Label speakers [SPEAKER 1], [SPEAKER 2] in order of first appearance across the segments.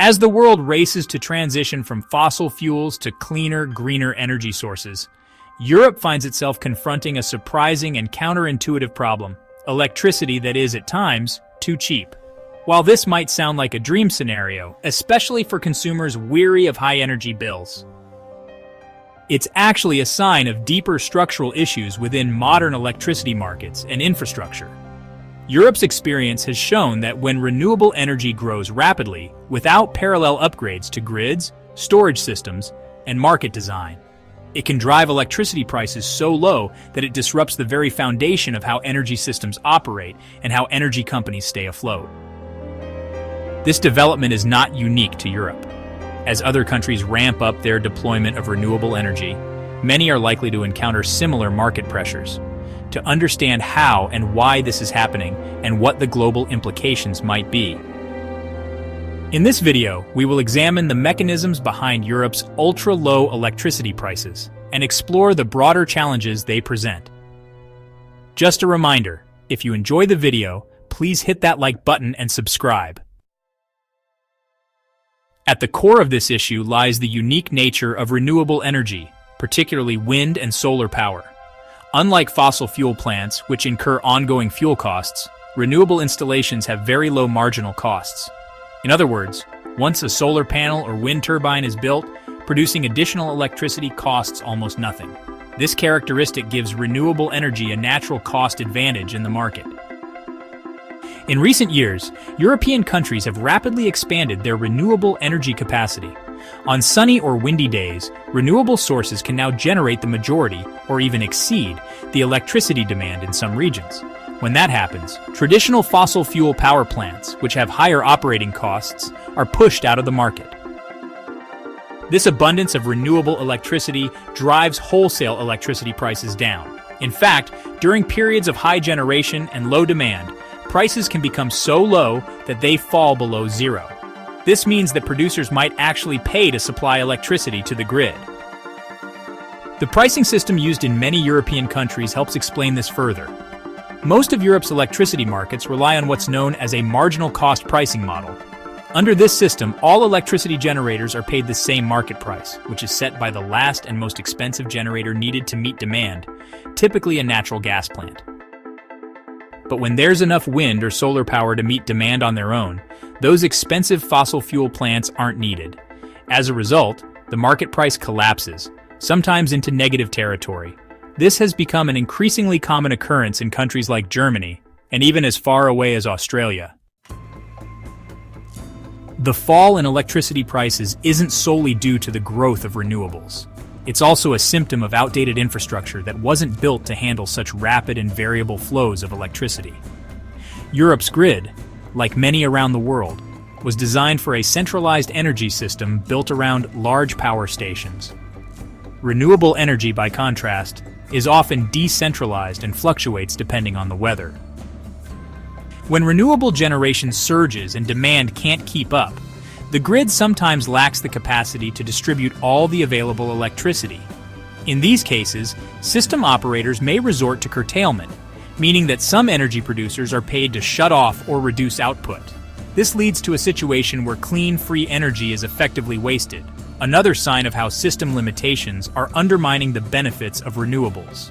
[SPEAKER 1] As the world races to transition from fossil fuels to cleaner, greener energy sources, Europe finds itself confronting a surprising and counterintuitive problem: electricity that is, at times, too cheap. While this might sound like a dream scenario, especially for consumers weary of high-energy bills, it's actually a sign of deeper structural issues within modern electricity markets and infrastructure. Europe's experience has shown that when renewable energy grows rapidly, without parallel upgrades to grids, storage systems, and market design, it can drive electricity prices so low that it disrupts the very foundation of how energy systems operate and how energy companies stay afloat. This development is not unique to Europe. As other countries ramp up their deployment of renewable energy, many are likely to encounter similar market pressures. To understand how and why this is happening and what the global implications might be, in this video, we will examine the mechanisms behind Europe's ultra-low electricity prices and explore the broader challenges they present. Just a reminder, if you enjoy the video, please hit that like button and subscribe. At the core of this issue lies the unique nature of renewable energy, particularly wind and solar power. Unlike fossil fuel plants, which incur ongoing fuel costs, renewable installations have very low marginal costs. In other words, once a solar panel or wind turbine is built, producing additional electricity costs almost nothing. This characteristic gives renewable energy a natural cost advantage in the market. In recent years, European countries have rapidly expanded their renewable energy capacity. On sunny or windy days, renewable sources can now generate the majority, or even exceed, the electricity demand in some regions. When that happens, traditional fossil fuel power plants, which have higher operating costs, are pushed out of the market. This abundance of renewable electricity drives wholesale electricity prices down. In fact, during periods of high generation and low demand, prices can become so low that they fall below zero. This means that producers might actually pay to supply electricity to the grid. The pricing system used in many European countries helps explain this further. Most of Europe's electricity markets rely on what's known as a marginal cost pricing model. Under this system, all electricity generators are paid the same market price, which is set by the last and most expensive generator needed to meet demand, typically a natural gas plant. But when there's enough wind or solar power to meet demand on their own, those expensive fossil fuel plants aren't needed. As a result, the market price collapses, sometimes into negative territory. This has become an increasingly common occurrence in countries like Germany, and even as far away as Australia. The fall in electricity prices isn't solely due to the growth of renewables. It's also a symptom of outdated infrastructure that wasn't built to handle such rapid and variable flows of electricity. Europe's grid, like many around the world, was designed for a centralized energy system built around large power stations. Renewable energy, by contrast, is often decentralized and fluctuates depending on the weather. When renewable generation surges and demand can't keep up, the grid sometimes lacks the capacity to distribute all the available electricity. In these cases, system operators may resort to curtailment, meaning that some energy producers are paid to shut off or reduce output. This leads to a situation where clean, free energy is effectively wasted, another sign of how system limitations are undermining the benefits of renewables.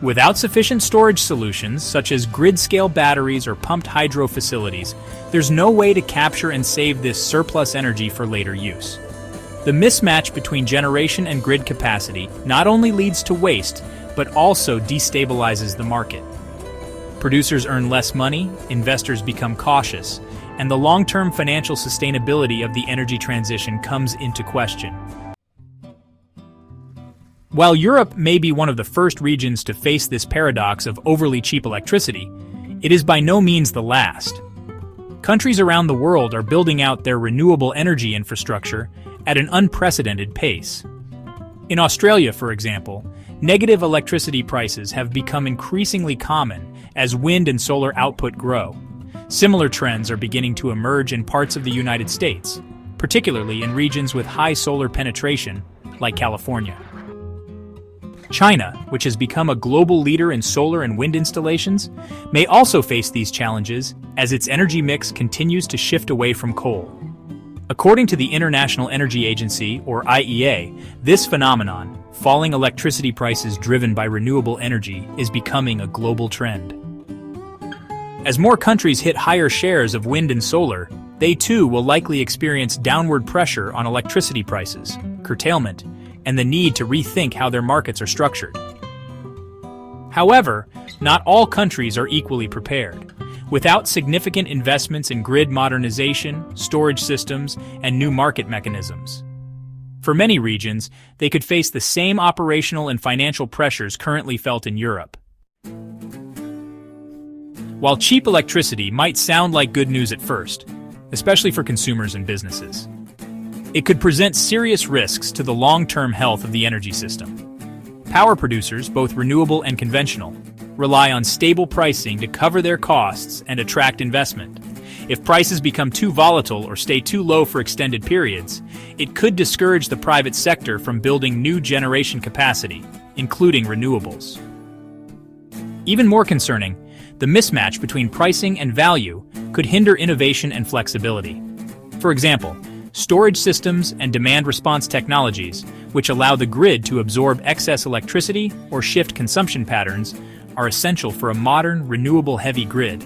[SPEAKER 1] Without sufficient storage solutions, such as grid-scale batteries or pumped hydro facilities, there's no way to capture and save this surplus energy for later use. The mismatch between generation and grid capacity not only leads to waste, but also destabilizes the market. Producers earn less money, investors become cautious, and the long-term financial sustainability of the energy transition comes into question. While Europe may be one of the first regions to face this paradox of overly cheap electricity, it is by no means the last. Countries around the world are building out their renewable energy infrastructure at an unprecedented pace. In Australia, for example, negative electricity prices have become increasingly common as wind and solar output grow. Similar trends are beginning to emerge in parts of the United States, particularly in regions with high solar penetration, like California. China, which has become a global leader in solar and wind installations, may also face these challenges as its energy mix continues to shift away from coal. According to the International Energy Agency, or IEA, this phenomenon, falling electricity prices driven by renewable energy, is becoming a global trend. As more countries hit higher shares of wind and solar, they too will likely experience downward pressure on electricity prices, curtailment, and the need to rethink how their markets are structured. However, not all countries are equally prepared. Without significant investments in grid modernization, storage systems, and new market mechanisms. For many regions, they could face the same operational and financial pressures currently felt in Europe. While cheap electricity might sound like good news at first, especially for consumers and businesses, it could present serious risks to the long-term health of the energy system. Power producers, both renewable and conventional, rely on stable pricing to cover their costs and attract investment. If prices become too volatile or stay too low for extended periods, it could discourage the private sector from building new generation capacity, including renewables. Even more concerning, the mismatch between pricing and value could hinder innovation and flexibility. For example, storage systems and demand response technologies, which allow the grid to absorb excess electricity or shift consumption patterns, are essential for a modern, renewable-heavy grid.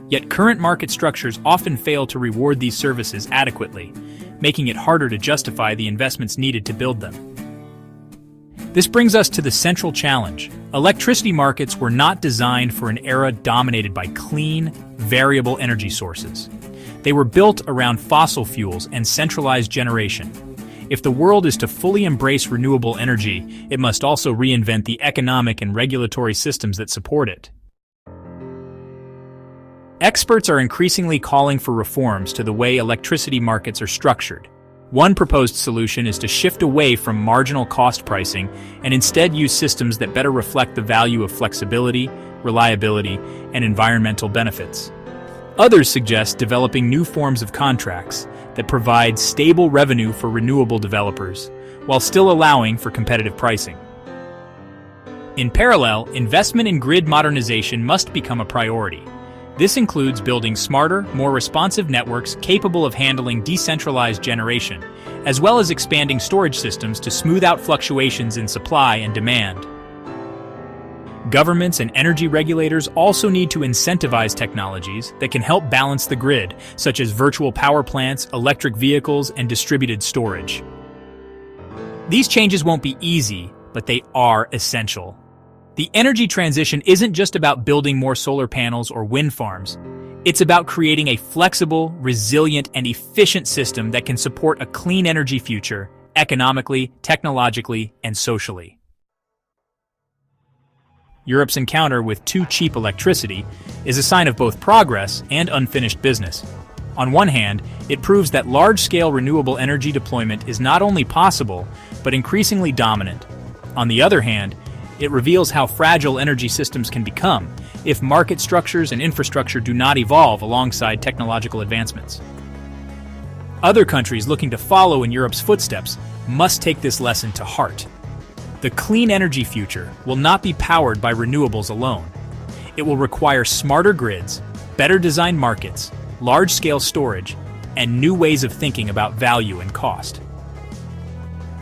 [SPEAKER 1] Yet current market structures often fail to reward these services adequately, making it harder to justify the investments needed to build them. This brings us to the central challenge. Electricity markets were not designed for an era dominated by clean, variable energy sources. They were built around fossil fuels and centralized generation. If the world is to fully embrace renewable energy, it must also reinvent the economic and regulatory systems that support it. Experts are increasingly calling for reforms to the way electricity markets are structured. One proposed solution is to shift away from marginal cost pricing and instead use systems that better reflect the value of flexibility, reliability, and environmental benefits. Others suggest developing new forms of contracts that provide stable revenue for renewable developers, while still allowing for competitive pricing. In parallel, investment in grid modernization must become a priority. This includes building smarter, more responsive networks capable of handling decentralized generation, as well as expanding storage systems to smooth out fluctuations in supply and demand. Governments and energy regulators also need to incentivize technologies that can help balance the grid, such as virtual power plants, electric vehicles, and distributed storage. These changes won't be easy, but they are essential. The energy transition isn't just about building more solar panels or wind farms. It's about creating a flexible, resilient, and efficient system that can support a clean energy future, economically, technologically, and socially. Europe's encounter with too cheap electricity is a sign of both progress and unfinished business. On one hand, it proves that large-scale renewable energy deployment is not only possible, but increasingly dominant. On the other hand, it reveals how fragile energy systems can become if market structures and infrastructure do not evolve alongside technological advancements. Other countries looking to follow in Europe's footsteps must take this lesson to heart. The clean energy future will not be powered by renewables alone. It will require smarter grids, better designed markets, large-scale storage, and new ways of thinking about value and cost.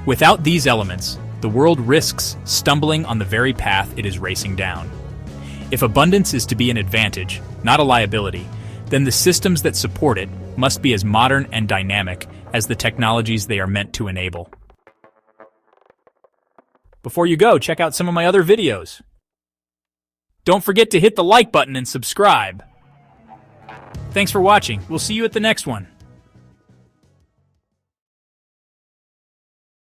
[SPEAKER 1] Without these elements, the world risks stumbling on the very path it is racing down. If abundance is to be an advantage, not a liability, then the systems that support it must be as modern and dynamic as the technologies they are meant to enable. Before you go, check out some of my other videos. Don't forget to hit the like button and subscribe. Thanks for watching. We'll see you at the next one.